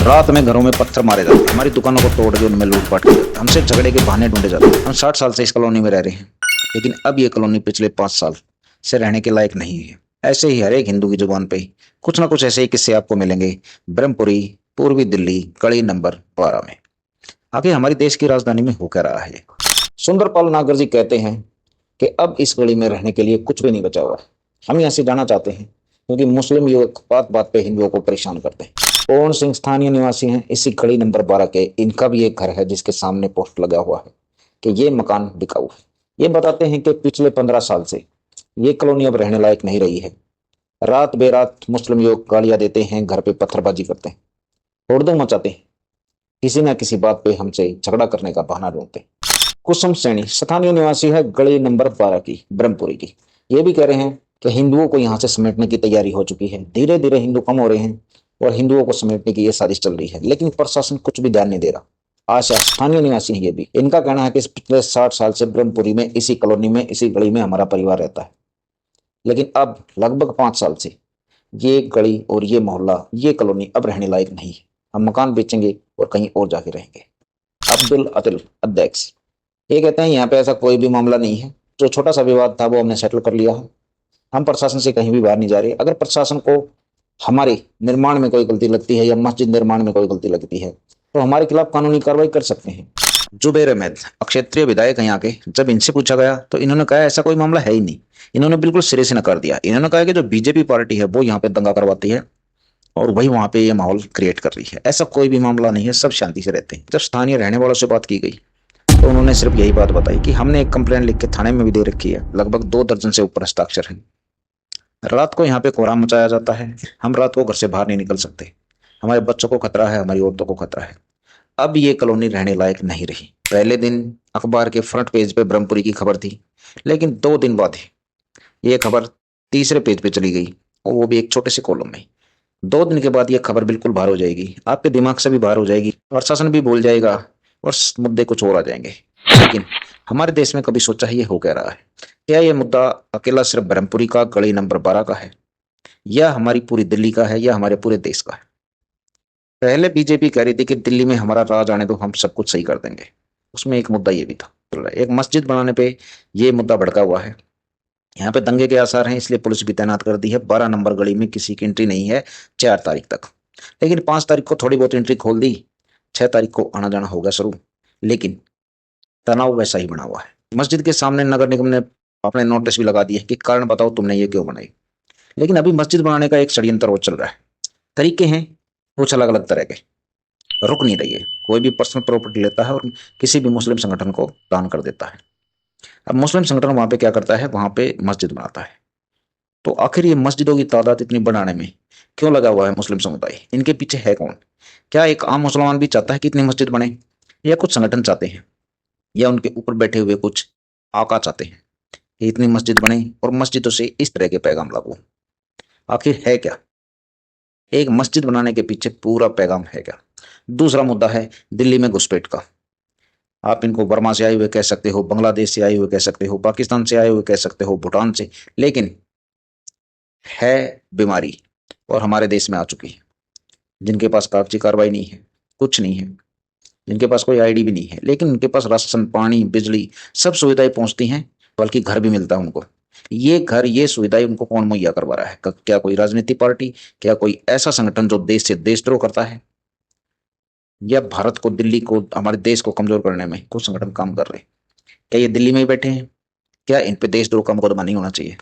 रात में घरों में पत्थर मारे जाते हैं, हमारी दुकानों को तोड़ के उनमें लूटपाट की जाती है, हमसे झगड़े के बहाने ढूंढे जाते हैं। हम 60 साल से इस कॉलोनी में रह रहे हैं, लेकिन अब ये कॉलोनी पिछले 5 साल से रहने के लायक नहीं है। ऐसे ही हर एक हिंदू की जुबान पे कुछ ना कुछ ऐसे ही किस्से आपको मिलेंगे ब्रह्मपुरी, पूर्वी दिल्ली, गली नंबर 12 में। आखिर हमारी देश की राजधानी में हो क्या रहा है? सुंदरपाल नागर जी कहते हैं कि अब इस गली में रहने के लिए कुछ भी नहीं बचा हुआ है। हम यहाँ से जाना चाहते हैं क्योंकि मुस्लिम युवक बात बात पे हिंदुओं को परेशान करते हैं। पवन सिंह स्थानीय निवासी हैं इसी गली नंबर 12 के। इनका भी एक घर है जिसके सामने पोस्ट लगा हुआ है कि ये मकान बिकाऊ है। ये बताते हैं कि पिछले 15 साल से ये कॉलोनी अब रहने लायक नहीं रही है। रात बेरात मुस्लिम युवक गालियां देते हैं, घर पे पत्थरबाजी करते हैं, हुड़दंग मचाते हैं, किसी न किसी बात पे हमसे झगड़ा करने का बहाना ढूंढते हैं। कुसुम सैनी स्थानीय निवासी है गली नंबर 12 की, ब्रह्मपुरी की। ये भी कह रहे हैं कि हिंदुओं को यहाँ से समेटने की तैयारी हो चुकी है। धीरे धीरे हिंदू कम हो रहे हैं और हिंदुओं को समेटने की ये साजिश चल रही है, लेकिन प्रशासन कुछ भी ध्यान नहीं दे रहा। आशा स्थानीय निवासी है ये भी। इनका कहना है कि पिछले 60 साल से ब्रह्मपुरी में इसी कॉलोनी में इसी गली में हमारा परिवार रहता है, लेकिन अब लगभग 5 साल से ये गली और ये मोहल्ला, ये कॉलोनी अब रहने लायक नहीं है। हम मकान बेचेंगे और कहीं और जाके रहेंगे। अब्दुल अतिल अध्यक्ष ये कहते हैं यहाँ पे ऐसा कोई भी मामला नहीं है। जो छोटा सा विवाद था वो हमने सेटल कर लिया है। हम प्रशासन से कहीं भी बाहर नहीं जा रहे। अगर प्रशासन को हमारे निर्माण में कोई गलती लगती है या मस्जिद निर्माण में कोई गलती लगती है तो हमारे खिलाफ कानूनी कार्रवाई कर सकते हैं। जुबेर अहमद क्षेत्रीय विधायक हैं यहाँ के। जब इनसे पूछा गया तो इन्होंने कहा ऐसा कोई मामला है ही नहीं। इन्होंने बिल्कुल सिरे से नकार दिया। इन्होंने कहा कि जो बीजेपी पार्टी है वो यहाँ पे दंगा करवाती है और वही वहां पे ये माहौल क्रिएट कर रही है। ऐसा कोई भी मामला नहीं है, सब शांति से रहते हैं। जब स्थानीय रहने वालों से बात की गई तो उन्होंने सिर्फ यही बात बताई कि हमने एक कंप्लेंट लिख के थाने में भी दे रखी है। लगभग 2 दर्जन से ऊपर हस्ताक्षर हैं। रात को यहाँ पे कोहराम मचाया जाता है। हम रात को घर से बाहर नहीं निकल सकते। हमारे बच्चों को खतरा है, हमारी औरतों को खतरा है। अब ये कॉलोनी रहने लायक नहीं रही। पहले दिन अखबार के फ्रंट पेज पे ब्रह्मपुरी की खबर थी, लेकिन 2 दिन बाद ये खबर तीसरे पेज पे चली गई और वो भी एक छोटे से कॉलम में। 2 दिन के बाद ये खबर बिल्कुल बाहर हो जाएगी, आपके दिमाग से भी बाहर हो जाएगी, प्रशासन भी भूल जाएगा और मुद्दे कुछ और आ जाएंगे। लेकिन हमारे देश में कभी सोचा है ये हो क्या रहा है? क्या ये मुद्दा अकेला सिर्फ ब्रह्मपुरी का, गली नंबर 12 का है, या हमारी पूरी दिल्ली का है, या हमारे पूरे देश का है? पहले बीजेपी कह रही थी कि दिल्ली में हमारा राज आने दो, हम सब कुछ सही कर देंगे। उसमें एक मुद्दा ये भी था। एक मस्जिद बनाने पे ये मुद्दा भड़का हुआ है। यहाँ पे दंगे के आसार हैं, इसलिए पुलिस भी तैनात कर दी है। 12 नंबर गली में किसी की एंट्री नहीं है 4 तारीख तक, लेकिन 5 तारीख को थोड़ी बहुत एंट्री खोल दी। 6 तारीख को आना जाना होगा शुरू, लेकिन तनाव वैसा ही बना हुआ है। मस्जिद के सामने नगर निगम ने अपने नोटिस भी लगा दिए कि कारण बताओ तुमने ये क्यों बनाई। लेकिन अभी मस्जिद बनाने का एक षड्यंत्र और चल रहा है। तरीके हैं कुछ अलग अलग तरह के, रुक नहीं रही है। कोई भी पर्सनल प्रॉपर्टी लेता है और किसी भी मुस्लिम संगठन को दान कर देता है। अब मुस्लिम संगठन वहां पे क्या करता है, वहां पे मस्जिद बनाता है। तो आखिर ये मस्जिदों की तादाद इतनी बढ़ाने में क्यों लगा हुआ है मुस्लिम समुदाय? इनके पीछे है कौन? क्या एक आम मुसलमान भी चाहता है कि इतनी मस्जिद बने, या कुछ संगठन चाहते हैं, या उनके ऊपर बैठे हुए कुछ आका चाहते हैं कि इतनी मस्जिद बने और मस्जिदों से इस तरह के पैगाम लागू? आखिर है क्या? एक मस्जिद बनाने के पीछे पूरा पैगाम है क्या? दूसरा मुद्दा है दिल्ली में घुसपैठ का। आप इनको बर्मा से आए हुए कह सकते हो, बांग्लादेश से आए हुए कह सकते हो, पाकिस्तान से आए हुए कह सकते हो, भूटान से, लेकिन है बीमारी और हमारे देश में आ चुकी है। जिनके पास कागजी कार्रवाई नहीं है, कुछ नहीं है, जिनके पास कोई आईडी भी नहीं है, लेकिन उनके पास राशन, पानी, बिजली सब सुविधाएं पहुंचती हैं, बल्कि घर भी मिलता है उनको। ये घर, ये सुविधाएं उनको कौन मुहैया करवा रहा है? क्या कोई राजनीतिक पार्टी, क्या कोई ऐसा संगठन जो देश से देशद्रोह करता है, या भारत को, दिल्ली को, हमारे देश को कमजोर करने में कुछ संगठन काम कर रहे हैं? क्या ये दिल्ली में ही बैठे हैं? क्या इन पे देशद्रोह का मुकदमा नहीं होना चाहिए?